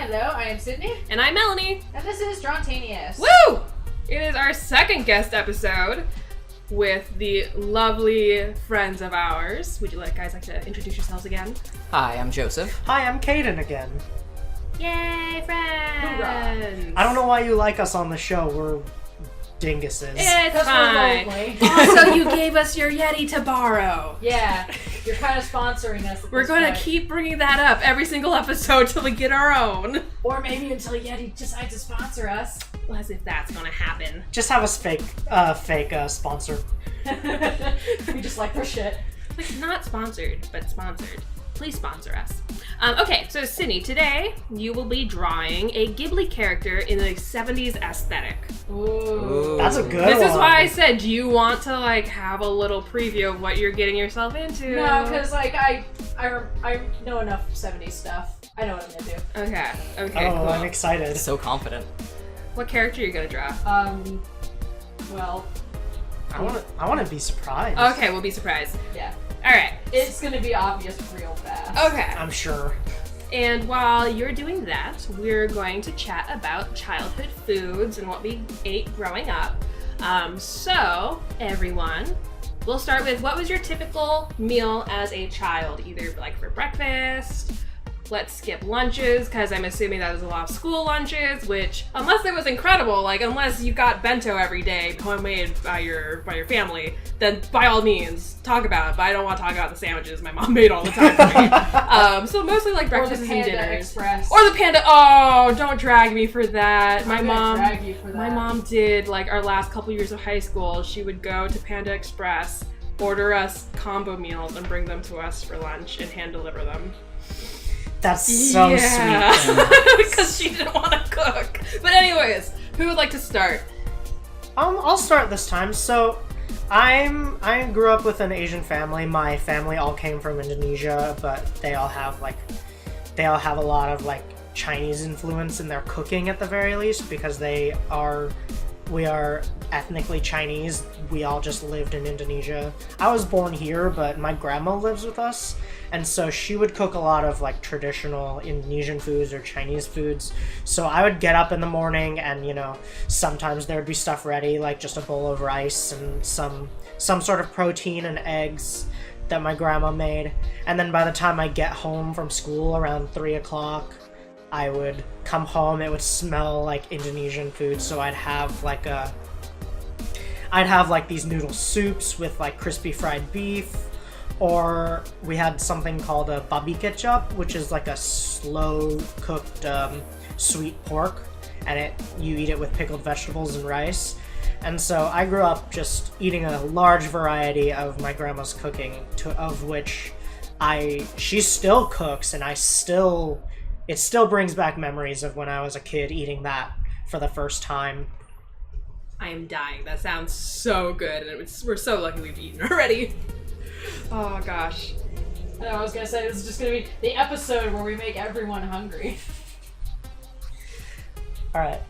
Hello, I am Sydney. And I'm Melanie. And this is Drawntaneous. Woo! It is our second guest episode with the lovely friends of ours. Would you guys like to introduce yourselves again? Hi, I'm Joseph. Hi, I'm Kaiden again. Yay, friends! Hoorah. I don't know why you like us on the show. We're dinguses. It's fine. We're lonely. Also, you gave us your Yeti to borrow. Yeah, you're kind of sponsoring us. We're going to keep bringing that up every single episode till we get our own. Or maybe until Yeti decides to sponsor us. Well, as if that's going to happen. Just have us fake sponsor. We just like their shit. Like, not sponsored, but sponsored. Please sponsor us. Okay, so Sydney, today you will be drawing a Ghibli character in the 70s aesthetic. Ooh. That's a good This one. is why I said, do you want to have a little preview of what you're getting yourself into? No, because I know enough 70s stuff. I know what I'm gonna do. Okay, Oh, cool. I'm excited. So confident. What character are you gonna draw? Well, I want to be surprised. Okay, we'll be surprised. yeah. Alright. It's gonna be obvious real fast. Okay. I'm sure. And while you're doing that, we're going to chat about childhood foods and what we ate growing up. So, everyone, we'll start with, what was your typical meal as a child? Either for breakfast, let's skip lunches, because I'm assuming that was a lot of school lunches, which, unless it was incredible, unless you got bento every day, homemade by your family, then by all means, talk about it, but I don't want to talk about the sandwiches my mom made all the time for me. So mostly breakfasts and dinners. Express. Or the Panda, oh, don't drag me for that. I'm gonna drag you for that. My mom did, our last couple years of high school, she would go to Panda Express, order us combo meals, and bring them to us for lunch and hand deliver them. That's so sweet. Because she didn't want to cook. But anyways, who would like to start? I'll start this time. So, I grew up with an Asian family. My family all came from Indonesia, but they all have a lot of Chinese influence in their cooking at the very least, because we are ethnically Chinese. We all just lived in Indonesia. I was born here, but my grandma lives with us, and so she would cook a lot of traditional Indonesian foods or Chinese foods. So I would get up in the morning and, sometimes there would be stuff ready, just a bowl of rice and some sort of protein and eggs that my grandma made. And then by the time I get home from school around 3 o'clock, I would come home, it would smell like Indonesian food, so I'd have these noodle soups with crispy fried beef, or we had something called a babi ketchup, which is a slow cooked sweet pork, and you eat it with pickled vegetables and rice. And so I grew up just eating a large variety of my grandma's cooking, of which she still cooks, and it still brings back memories of when I was a kid eating that for the first time. I am dying. That sounds so good, and we're so lucky we've eaten already. Oh gosh. I was gonna say, this is just gonna be the episode where we make everyone hungry. Alright.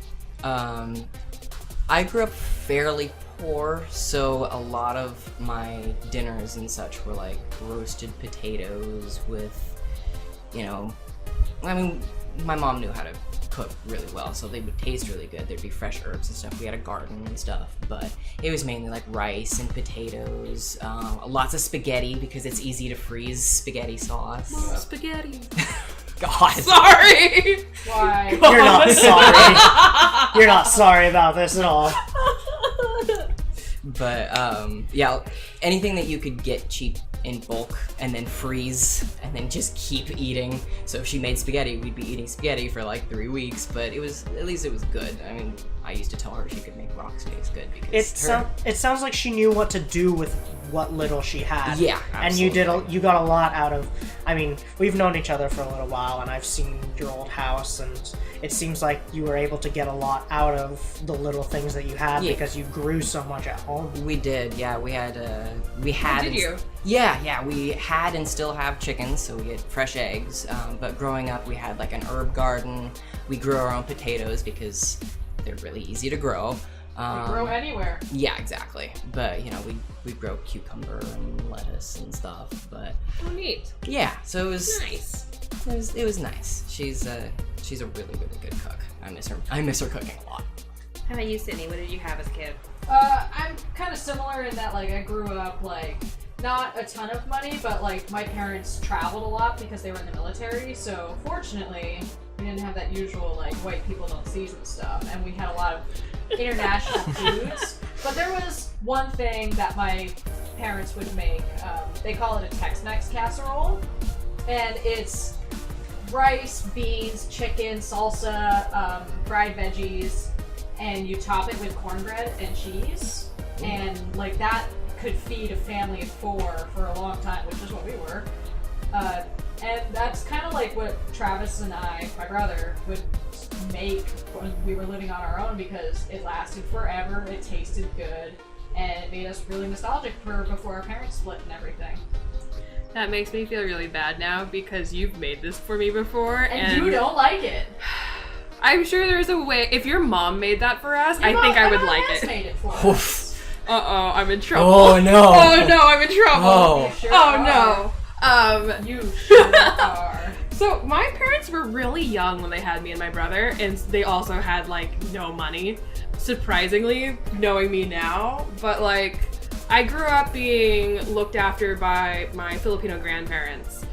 I grew up fairly poor, so a lot of my dinners and such were roasted potatoes with, my mom knew how to cook really well, so they would taste really good. There'd be fresh herbs and stuff. We had a garden and stuff, but it was mainly rice and potatoes, lots of spaghetti because it's easy to freeze spaghetti sauce. More spaghetti. God. Sorry! Why? You're not sorry. You're not sorry about this at all. But, yeah, anything that you could get cheap in bulk and then freeze and then just keep eating. So if she made spaghetti, we'd be eating spaghetti for 3 weeks, but at least it was good. I used to tell her she could make rocks taste good because It sounds like she knew what to do with what little she had. Yeah, absolutely. And you got a lot out of. We've known each other for a little while, and I've seen your old house, and it seems like you were able to get a lot out of the little things that you had because you grew so much at home. We did, yeah. We had. Did you? Yeah. We had and still have chickens, so we get fresh eggs. But growing up, we had an herb garden. We grew our own potatoes because they're really easy to grow. We grow anywhere. Yeah, exactly. But we grow cucumber and lettuce and stuff. But Oh, neat. yeah, so it was Nice. It was nice. She's She's a really, really good cook. I miss her cooking a lot. How about you, Sydney? What did you have as a kid? I'm kind of similar in that, like, I grew up, like, not a ton of money, but, like, my parents traveled a lot because they were in the military, so fortunately, we didn't have that usual, like, white people don't season stuff, and we had a lot of international foods. But there was one thing that my parents would make. They call it a Tex-Mex casserole, and it's rice, beans, chicken, salsa, fried veggies, and you top it with cornbread and cheese. And like that could feed a family of 4 for a long time, which is what we were. And that's kind of like what Travis and I, my brother, would make when we were living on our own because it lasted forever, it tasted good, and it made us really nostalgic for before our parents split and everything. That makes me feel really bad now because you've made this for me before. And you don't like it. I'm sure there's a way. If your mom made that for us, I think I would like it. Made it for us. Uh-oh, I'm in trouble. Oh no! Oh no, I'm in trouble. Oh, You sure Oh are. no. You sure are. So my parents were really young when they had me and my brother, and they also had like no money. Surprisingly, knowing me now, but like I grew up being looked after by my Filipino grandparents.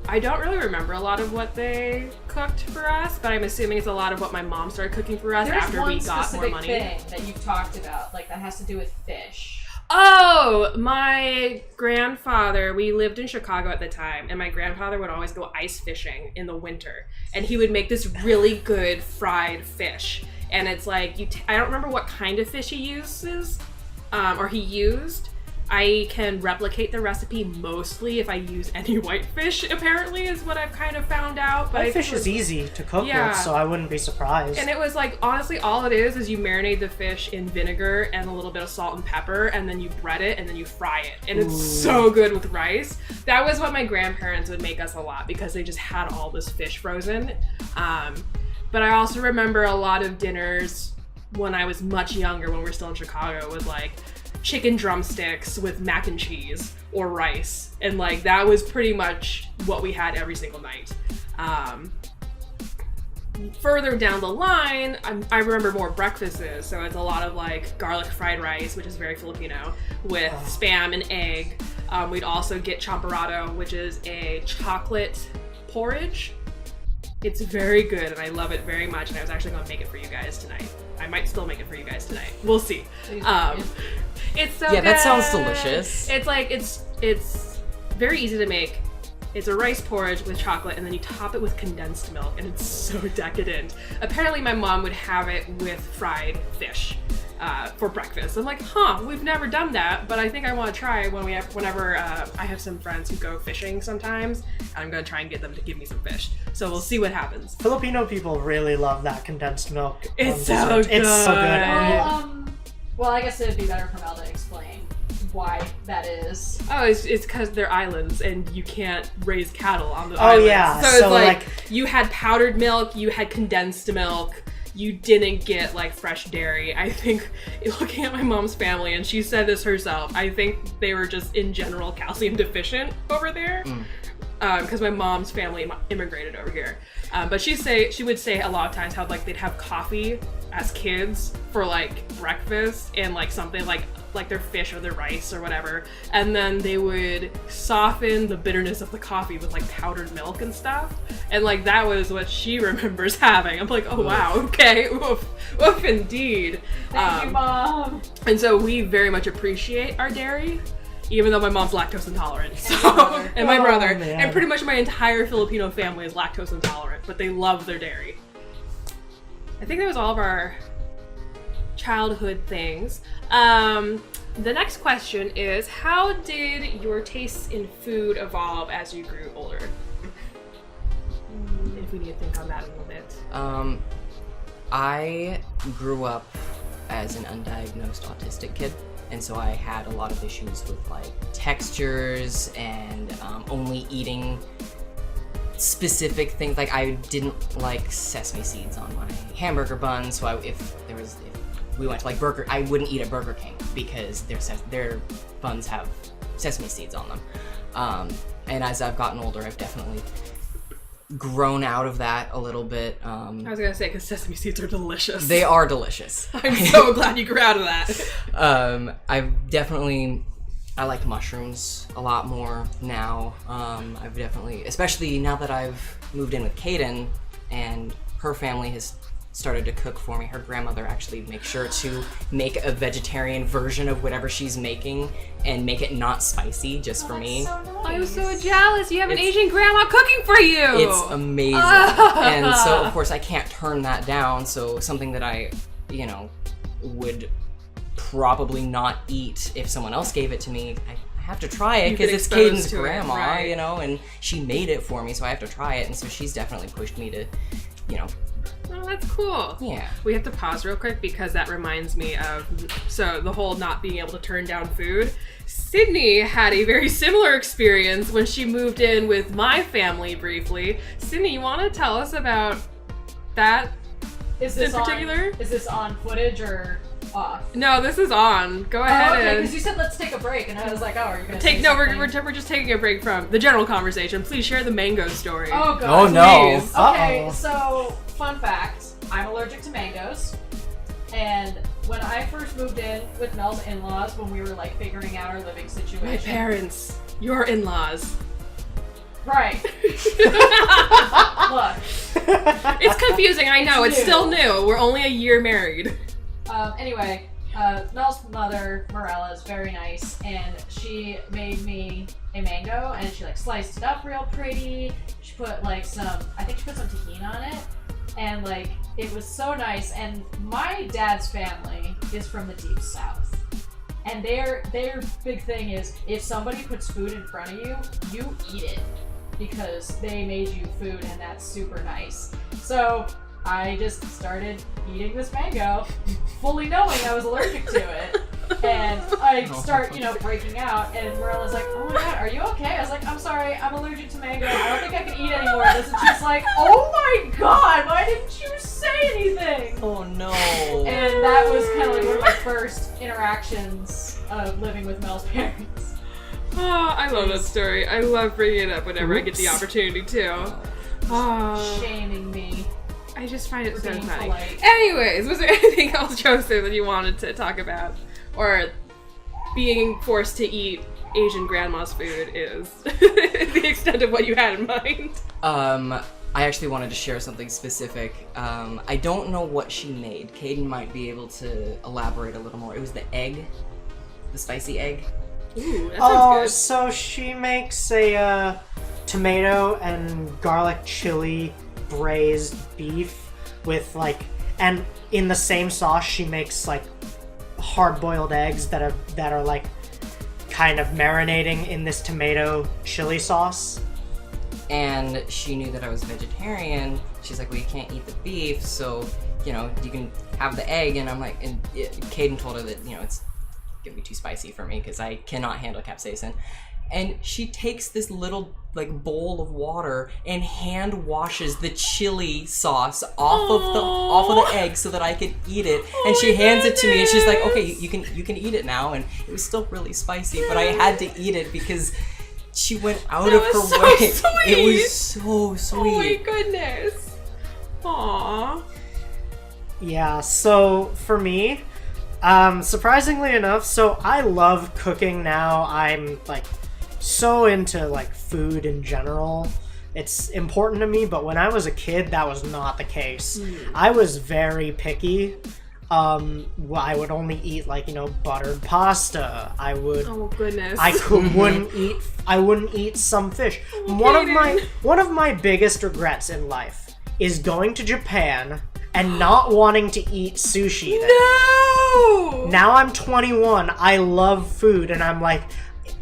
I don't really remember a lot of what they cooked for us, but I'm assuming it's a lot of what my mom started cooking for us after we got more money. There's one specific thing that you've talked about, like that has to do with fish. Oh, my grandfather, we lived in Chicago at the time, and my grandfather would always go ice fishing in the winter, and he would make this really good fried fish. And it's like, I don't remember what kind of fish he uses, or he used. I can replicate the recipe mostly if I use any white fish, apparently, is what I've kind of found out. But White fish is easy to cook with, so I wouldn't be surprised. And it was like, honestly, all it is you marinate the fish in vinegar and a little bit of salt and pepper, and then you bread it, and then you fry it. And it's so good with rice. That was what my grandparents would make us a lot, because they just had all this fish frozen. But I also remember a lot of dinners when I was much younger, when we were still in Chicago, was like chicken drumsticks with mac and cheese or rice, and like that was pretty much what we had every single night. Further down the line, I remember more breakfasts, so it's a lot of like garlic fried rice, which is very Filipino, with spam and egg. We'd also get champorado, which is a chocolate porridge. It's very good, and I love it very much, and I was actually going to make it for you guys tonight. I might still make it for you guys tonight. We'll see. It's so good. That sounds delicious. It's like, it's very easy to make. It's a rice porridge with chocolate, and then you top it with condensed milk, and it's so decadent. Apparently my mom would have it with fried fish for breakfast. I'm like, we've never done that, but I think I want to try whenever I have some friends who go fishing sometimes. I'm going to try and get them to give me some fish. So we'll see what happens. Filipino people really love that condensed milk. It's so good. It's so good. Well, I guess it'd be better for Mel to explain why that is. Oh, it's because they're islands and you can't raise cattle on the islands. Oh yeah, so it's like you had powdered milk, you had condensed milk, you didn't get like fresh dairy. I think, looking at my mom's family, and she said this herself, I think they were just in general calcium deficient over there. Because my mom's family immigrated over here. But she would say a lot of times how like they'd have coffee as kids for like breakfast, and like something like their fish or their rice or whatever, and then they would soften the bitterness of the coffee with like powdered milk and stuff, and like that was what she remembers having. I'm like, oh wow, okay, oof indeed. Thank you, Mom. And so we very much appreciate our dairy, even though my mom's lactose intolerant. And my brother. Man. And pretty much my entire Filipino family is lactose intolerant, but they love their dairy. I think that was all of our childhood things. The next question is, how did your tastes in food evolve as you grew older? If we need to think on that a little bit. I grew up as an undiagnosed autistic kid, and so I had a lot of issues with like textures and only eating specific things. Like I didn't like sesame seeds on my hamburger bun, so if we went to like Burger, I wouldn't eat at Burger King because their buns have sesame seeds on them. And as I've gotten older, I've definitely grown out of that a little bit. I was gonna say, because sesame seeds are delicious. They are delicious. I'm so glad you grew out of that. I like mushrooms a lot more now. I've definitely, especially now that I've moved in with Kaiden and her family has started to cook for me. Her grandmother actually makes sure to make a vegetarian version of whatever she's making and make it not spicy just for me. So nice. I'm so jealous. You have an Asian grandma cooking for you. It's amazing. And so, of course, I can't turn that down. So something that I, would probably not eat if someone else gave it to me, I have to try it because it's Kaiden's grandma, right. and she made it for me, so I have to try it. And so she's definitely pushed me to, Oh, that's cool. Yeah. We have to pause real quick because that reminds me of, so the whole not being able to turn down food. Sydney had a very similar experience when she moved in with my family briefly. Sydney, you want to tell us about that Is this in particular? Is this on footage or off? No, this is on. Go ahead Okay, and because you said let's take a break, and I was like, oh, are you gonna take. say No, something? we're just taking a break from the general conversation. Please share the mango story. Oh god. Oh no. Please. Okay, Uh-oh. so fun fact, I'm allergic to mangoes, and when I first moved in with Mel's in-laws, when we were like figuring out our living situation. My parents, your in-laws. Right. Look. It's confusing, I know. It's new. still new. We're only a year married. Anyway, Mel's mother, Morella, is very nice, and she made me a mango, and she like sliced it up real pretty. She put I think she put some tahini on it, and like it was so nice. And my dad's family is from the deep south, and their big thing is if somebody puts food in front of you, you eat it because they made you food, and that's super nice. So I just started eating this mango, fully knowing I was allergic to it. And I start, breaking out, and Morella's like, oh my god, are you okay? I was like, I'm sorry, I'm allergic to mango. I don't think I can eat anymore of this. And she's like, oh my god, why didn't you say anything? Oh no. And that was kind of like one of my first interactions of living with Mel's parents. Oh, I love that story. I love bringing it up whenever I get the opportunity to. Oh, Shaming me. I just find it for so being funny. polite. Anyways, was there anything else, Joseph, that you wanted to talk about? Or being forced to eat Asian grandma's food is the extent of what you had in mind? I actually wanted to share something specific. I don't know what she made. Kaiden might be able to elaborate a little more. It was the egg, the spicy egg. Ooh, that Oh, sounds so she makes a tomato and garlic chili braised beef with and in the same sauce she makes hard-boiled eggs that are kind of marinating in this tomato chili sauce. And she knew that I was vegetarian. She's like, well, you can't eat the beef, so, you can have the egg. And I'm like, and Kaiden told her that, it's gonna be too spicy for me because I cannot handle capsaicin. And she takes this little bowl of water and hand washes the chili sauce off of the egg so that I could eat it. And she hands it to me and she's like, okay, you can eat it now. And it was still really spicy, but I had to eat it because she went out of her so way. sweet. It was so sweet. Oh my goodness. Aww. Yeah, so for me, surprisingly enough, so I love cooking now. I'm so into food in general. It's important to me, but when I was a kid, that was not the case. I was very picky. I would only eat buttered pasta. I would. Oh goodness. I wouldn't eat some fish. One of my biggest regrets in life is going to Japan and not wanting to eat sushi there. No! Now I'm 21. I love food, and I'm like,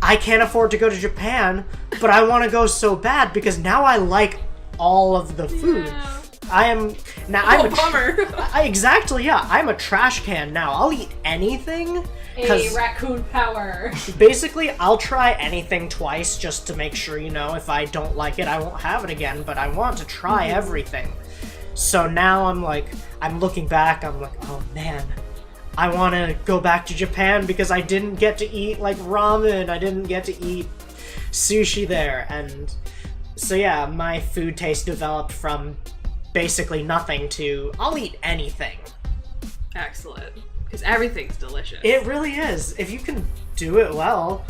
I can't afford to go to Japan, but I want to go so bad because now I like all of the food. Yeah. I'm Bummer. Exactly, yeah. I'm a trash can now. I'll eat anything. A raccoon power. Basically, I'll try anything twice just to make sure, if I don't like it, I won't have it again, but I want to try everything. So now I'm looking back, I'm like, oh man, I want to go back to Japan because I didn't get to eat ramen, I didn't get to eat sushi there, and So yeah, my food taste developed from basically nothing to I'll eat anything. Excellent. Because everything's delicious. It really is. If you can do it well,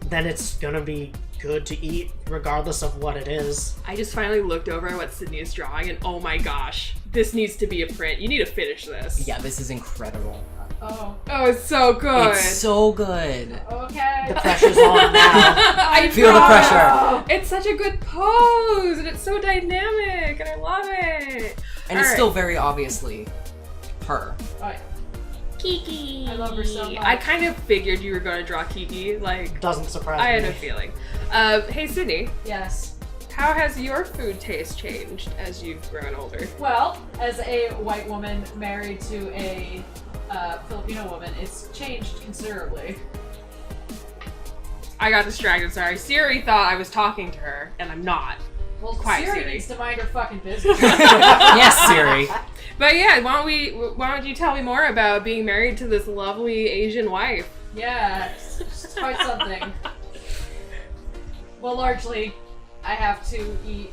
then it's gonna be good to eat regardless of what it is. I just finally looked over at what Sydney is drawing and oh my gosh, this needs to be a print. You need to finish this. Yeah, this is incredible. Oh. Oh, it's so good. It's so good. Okay. The pressure's on now. I Feel the know. pressure. It's such a good pose and it's so dynamic and I love it. And All it's right. still very obviously her. Oh, yeah. Kiki. I love her so much. I kind of figured you were going to draw Kiki. Like, Doesn't surprise I me. had a feeling. Hey, Sydney, Yes. how has your food taste changed as you've grown older? Well, as a white woman married to a Filipino woman, it's changed considerably. I got distracted, sorry. Siri thought I was talking to her, and I'm not. Well, Quiet, Siri Siri. needs to mind her fucking business. Yes, Siri. But yeah, why don't you tell me more about being married to this lovely Asian wife? Yeah, it's quite something. Well, largely, I have to eat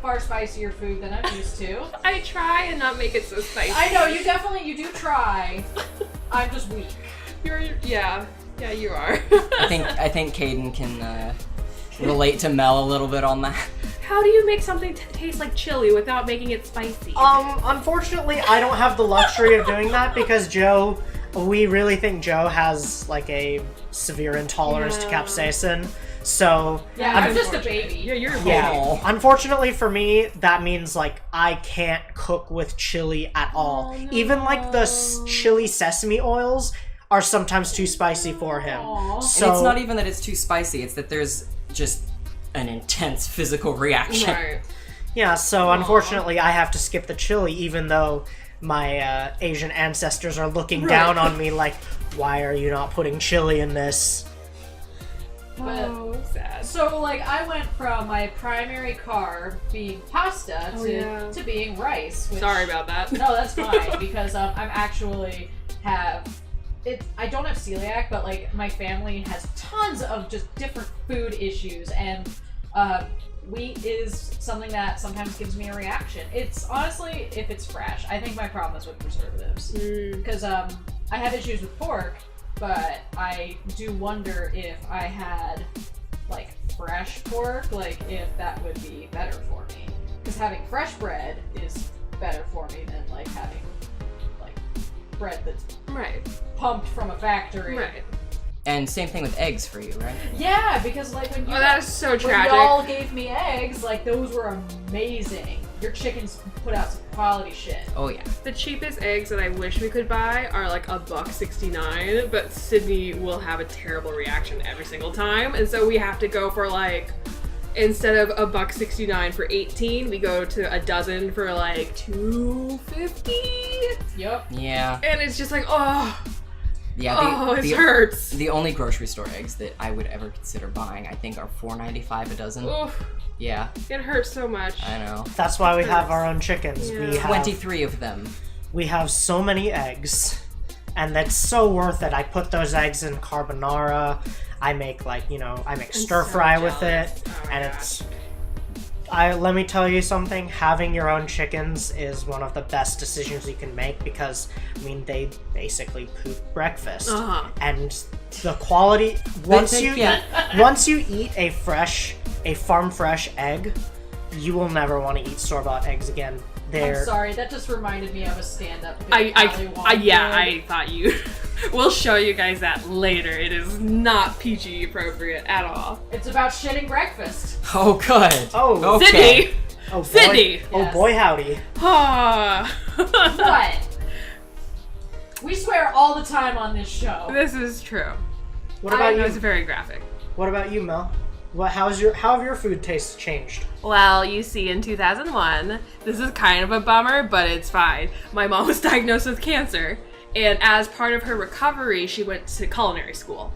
far spicier food than I'm used to. I try and not make it so spicy. I know, you do try. I'm just weak. Yeah, you are. I think Kaiden can relate to Mel a little bit on that. How do you make something taste like chili without making it spicy? Unfortunately, I don't have the luxury of doing that because we really think Joe has like a severe intolerance to Yeah. capsaicin. So Yeah, I'm just a baby. Yeah, you're a yeah, Oh. unfortunately for me, that means like I can't cook with chili at all. Oh, no. Even like the chili sesame oils are sometimes too spicy for him. Aw. So And it's not even that it's too spicy, it's that there's just an intense physical reaction. Right. yeah, so unfortunately I have to skip the chili even though my Asian ancestors are looking down on me like, why are you not putting chili in this? But- Oh, sad. So, like, I went from my primary carb being pasta Oh, yeah. to being rice. Which, Sorry about that. No, that's fine because I'm actually I don't have celiac, but like my family has tons of just different food issues, and wheat is something that sometimes gives me a reaction. It's honestly, if it's fresh, I think my problem is with preservatives because I have issues with pork, but I do wonder if I had like fresh pork, like if that would be better for me. Because having fresh bread is better for me than like having like bread that's Right. pumped from a factory. Right. And same thing with eggs for you, right? Yeah, because like when you Oh, that is so when tragic. y'all gave me eggs, like those were amazing. Your chickens put out some quality shit. Oh yeah. The cheapest eggs that I wish we could buy are like $1.69, but Sydney will have a terrible reaction every single time, and so we have to go for like, instead of $1.69 for 18, we go to a dozen for like $2.50, Yep. Yeah. and it's just like, oh, Yeah. it hurts. The only grocery store eggs that I would ever consider buying, I think, are $4.95 a dozen. Oof, Yeah, it hurts so much. I know. That's why we have our own chickens. Yeah. We have 23 of them. we have so many eggs, and that's so worth it. I put those eggs in carbonara. I make stir fry so with jealous. it, Oh my and gosh. let me tell you something. Having your own chickens is one of the best decisions you can make because they basically poop breakfast, Uh-huh. and the quality once think- you yeah. once you eat a farm fresh egg, you will never want to eat store-bought eggs again. I'm sorry, that just reminded me of a stand-up. I thought you. We'll show you guys that later. It is not PG appropriate at all. It's about shitting breakfast. Oh, good. Oh. okay. Sydney! Oh boy. Sydney! Oh Yes. boy, howdy. Ah. What? We swear all the time on this show. This is true. What about That was you? very graphic. What about you, Mel? How have your food tastes changed? Well, you see, in 2001, this is kind of a bummer, but it's fine. My mom was diagnosed with cancer, and as part of her recovery, she went to culinary school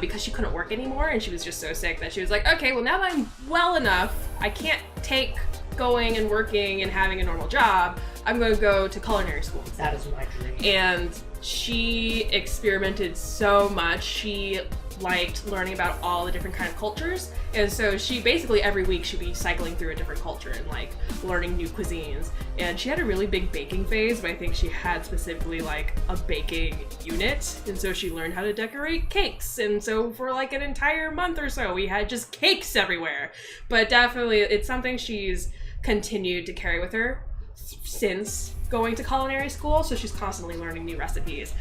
because she couldn't work anymore, and she was just so sick that she was like, okay, well, now that I'm well enough, I can't take going and working and having a normal job, I'm going to go to culinary school. That is my dream. And she experimented so much. She liked learning about all the different kind of cultures, and so she basically every week she'd be cycling through a different culture and like learning new cuisines. And she had a really big baking phase, but I think she had specifically like a baking unit, and so she learned how to decorate cakes. And so for like an entire month or so we had just cakes everywhere. But definitely it's something she's continued to carry with her since going to culinary school, so she's constantly learning new recipes.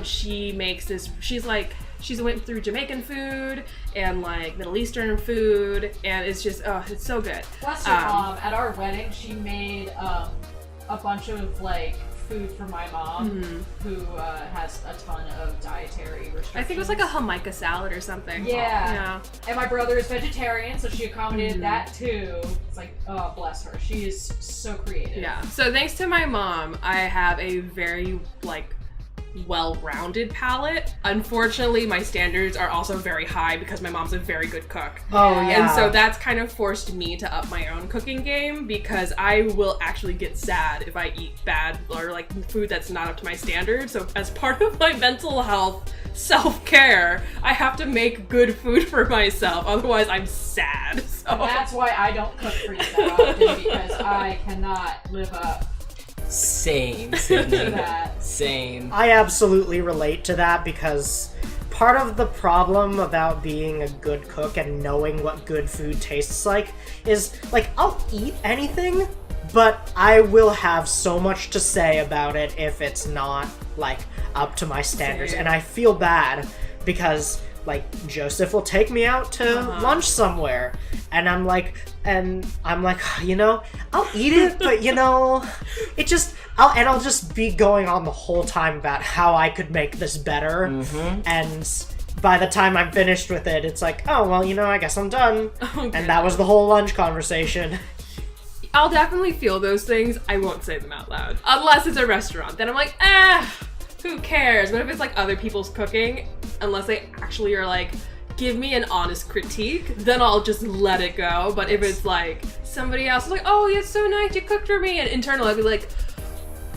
She makes this, she's went through Jamaican food and like Middle Eastern food, and it's just, oh, it's so good. Bless her mom, at our wedding, she made a bunch of like food for my mom, who has a ton of dietary restrictions. I think it was like a Jamaica salad or something. Yeah. And my brother is vegetarian, so she accommodated that too. It's like, oh, bless her. She is so creative. Yeah. So thanks to my mom, I have a very like well-rounded palate. Unfortunately, my standards are also very high because my mom's a very good cook. Oh, yeah. And so that's kind of forced me to up my own cooking game, because I will actually get sad if I eat bad or like food that's not up to my standards. So as part of my mental health self-care, I have to make good food for myself. Otherwise, I'm sad. So. And that's why I don't cook for you that often, because I cannot live up Same, Sydney. that. Same. I absolutely relate to that, because part of the problem about being a good cook and knowing what good food tastes like is, like, I'll eat anything, but I will have so much to say about it if it's not, like, up to my standards. Same. And I feel bad because, like, Joseph will take me out to lunch somewhere, and I'm like, you know, I'll eat it, but you know, it just, I'll just be going on the whole time about how I could make this better, and by the time I'm finished with it, it's like, oh, well, you know, I guess I'm done, and that was the whole lunch conversation. I'll definitely feel those things. I won't say them out loud. Unless it's a restaurant. Then I'm like, who cares? But if it's like other people's cooking, unless they actually are like, give me an honest critique, then I'll just let it go. But if it's like somebody else is like, oh, it's so nice you cooked for me, and internally I'd be like,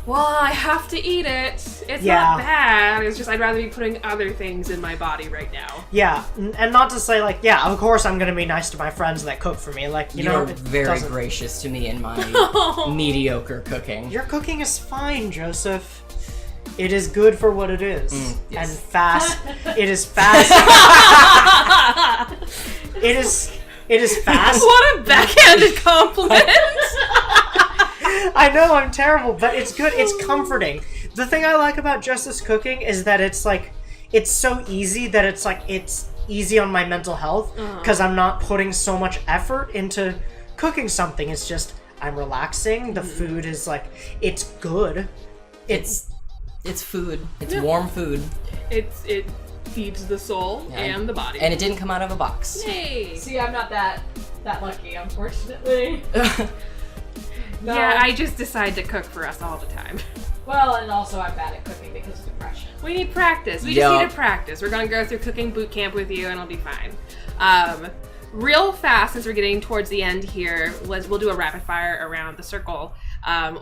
well, I have to eat it. It's not bad. It's just I'd rather be putting other things in my body right now. Yeah, and not to say like, yeah, of course I'm gonna be nice to my friends that cook for me. Like, you know, You're very gracious to me in my mediocre cooking. Your cooking is fine, Joseph. It is good for what it is. Yes. And fast. It is fast. It is fast. What a backhanded compliment! I know, I'm terrible, but it's good. It's comforting. The thing I like about Joseph's cooking is that it's like, it's so easy that it's like, it's easy on my mental health, because I'm not putting so much effort into cooking something. It's just, I'm relaxing. The food is like, it's good. It's food. It's warm food. It feeds the soul and the body. And it didn't come out of a box. Yay! See, I'm not that lucky, unfortunately. No. Yeah, I just decide to cook for us all the time. Well, and also I'm bad at cooking because of depression. We need practice. We just need to practice. We're gonna go through cooking boot camp with you, and it'll be fine. Real fast, since we're getting towards the end here, we'll do a rapid fire around the circle.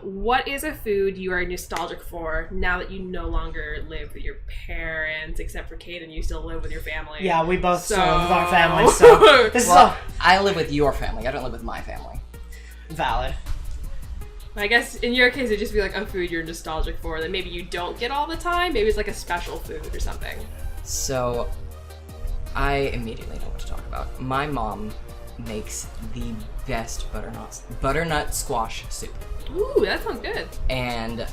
What is a food you are nostalgic for now that you no longer live with your parents, except for Kaiden, you still live with your family? Yeah, we both still live with our families, so this is I live with your family. I don't live with my family. valid. I guess in your case, it'd just be like a food you're nostalgic for that maybe you don't get all the time. Maybe it's like a special food or something. So, I immediately know what to talk about. My mom makes the best butternut squash soup. Ooh, that sounds good. And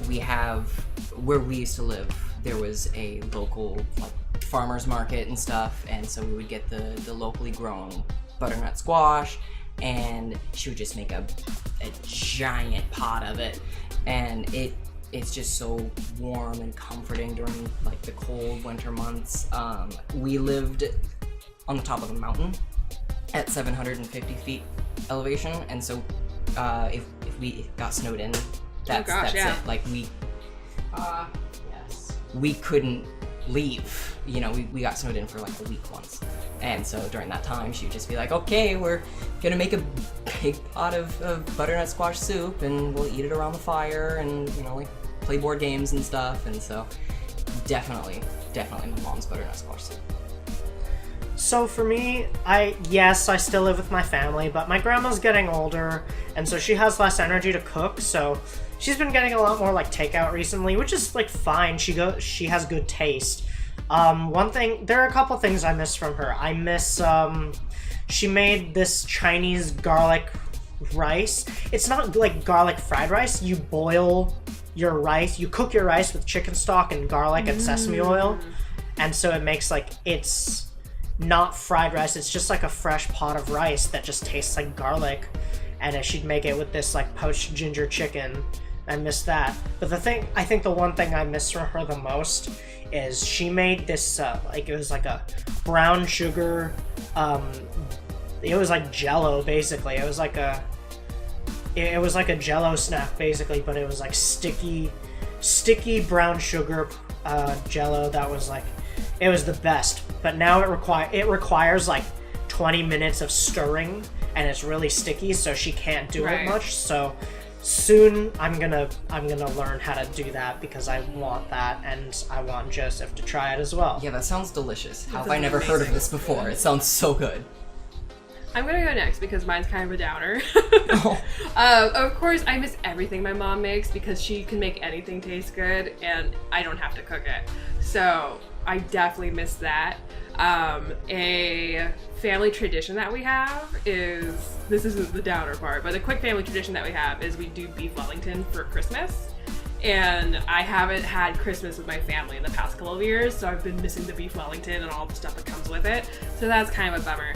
we have, where we used to live, there was a local like farmer's market and stuff, and so we would get the locally grown butternut squash, and she would just make a giant pot of it, and it's just so warm and comforting during like the cold winter months. We lived on the top of a mountain at 750 feet elevation, and so if we got snowed in, that's it. Like we couldn't leave. You know, we got snowed in for like a week once. And so during that time, she would just be like, okay, we're gonna make a big pot of butternut squash soup, and we'll eat it around the fire, and, you know, like play board games and stuff. And so definitely my mom's butternut squash soup. So for me, I still live with my family, but my grandma's getting older, and so she has less energy to cook, so she's been getting a lot more like takeout recently, which is like fine. She has good taste. There are a couple things I miss from her. I miss she made this Chinese garlic rice. It's not like garlic fried rice. You boil your rice, you cook your rice with chicken stock and garlic and sesame oil, and so it makes like it's not fried rice, it's just like a fresh pot of rice that just tastes like garlic, and she'd make it with this like poached ginger chicken. I miss that. But I think the one thing I miss from her the most is she made this like, it was like a brown sugar, it was like Jello basically. It was like a Jello snack basically, but it was like sticky brown sugar Jello that was like, it was the best. But now it requires like 20 minutes of stirring, and it's really sticky, so she can't do it much. So soon I'm gonna learn how to do that, because I want that, and I want Joseph to try it as well. Yeah, that sounds delicious. How have I never heard of this before? It sounds so good. I'm gonna go next because mine's kind of a downer. Of course, I miss everything my mom makes, because she can make anything taste good, and I don't have to cook it. So I definitely miss that. A family tradition that we have is, this isn't the downer part, but a quick family tradition that we have is we do beef Wellington for Christmas. And I haven't had Christmas with my family in the past couple of years, so I've been missing the beef Wellington and all the stuff that comes with it. So that's kind of a bummer.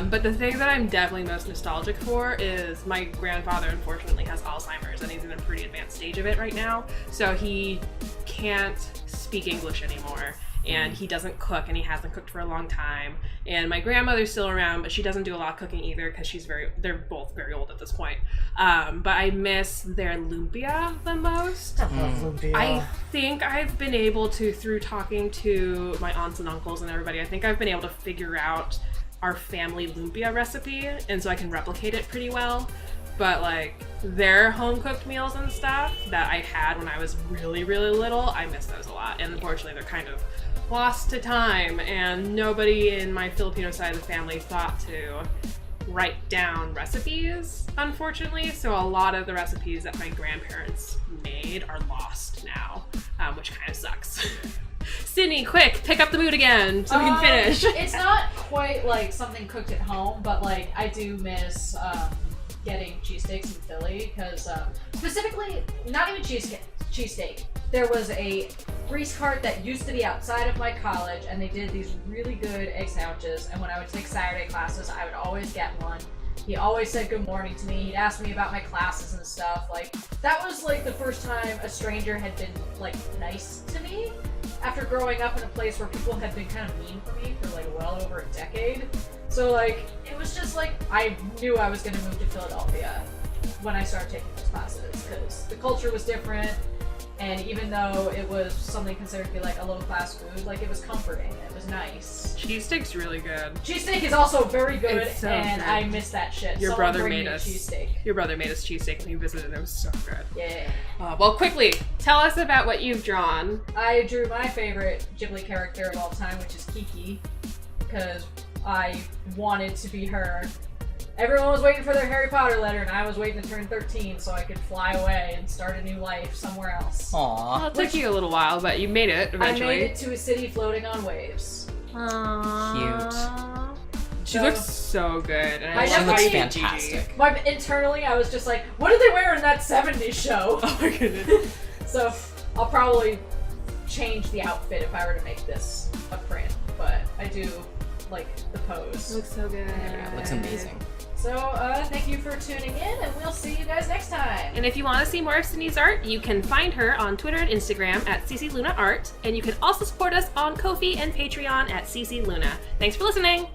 But the thing that I'm definitely most nostalgic for is my grandfather unfortunately has Alzheimer's, and he's in a pretty advanced stage of it right now. So he can't speak English anymore, and he doesn't cook, and he hasn't cooked for a long time. And my grandmother's still around, but she doesn't do a lot of cooking either, because they're both very old at this point. But I miss their lumpia the most. I love lumpia. I think I've been able to, through talking to my aunts and uncles and everybody, I think I've been able to figure out our family lumpia recipe, and so I can replicate it pretty well. But like their home cooked meals and stuff that I had when I was really, really little, I miss those a lot. And unfortunately, they're kind of lost to time, and nobody in my Filipino side of the family thought to write down recipes, unfortunately. So a lot of the recipes that my grandparents made are lost now, which kind of sucks. Sydney, quick, pick up the mood again so we can finish. It's not quite like something cooked at home, but like I do miss getting cheesesteaks in Philly, because specifically, not even cheesesteak. There was a grease cart that used to be outside of my college, and they did these really good egg sandwiches, and when I would take Saturday classes, I would always get one. He always said good morning to me. He'd ask me about my classes and stuff. Like, that was like the first time a stranger had been like nice to me after growing up in a place where people had been kind of mean for me for like well over a decade. So like, it was just like, I knew I was going to move to Philadelphia when I started taking those classes, because the culture was different. And even though it was something considered to be like a low-class food, like it was comforting. It was nice. Cheesesteak's really good. Cheesesteak is also very good, It's so and good. I miss that shit. Your Someone brother bring made me a us cheesesteak. Your brother made us cheesesteak when he visited, and it was so good. Yeah. Well, quickly, tell us about what you've drawn. I drew my favorite Ghibli character of all time, which is Kiki, because I wanted to be her. Everyone was waiting for their Harry Potter letter, and I was waiting to turn 13 so I could fly away and start a new life somewhere else. Aww. Well, it took you a little while, but you made it eventually. I made it to a city floating on waves. Aww. She So- looks so good. And I She never- looks I- fantastic. Internally, I was just like, what did they wear in that 70s show? Oh my goodness. So I'll probably change the outfit if I were to make this a print, but I do like the pose. Looks so good. Yeah, it looks amazing. So thank you for tuning in, and we'll see you guys next time. And if you want to see more of Sydney's art, you can find her on Twitter and Instagram at CCLunaArt, and you can also support us on Ko-fi and Patreon at CC Luna. Thanks for listening!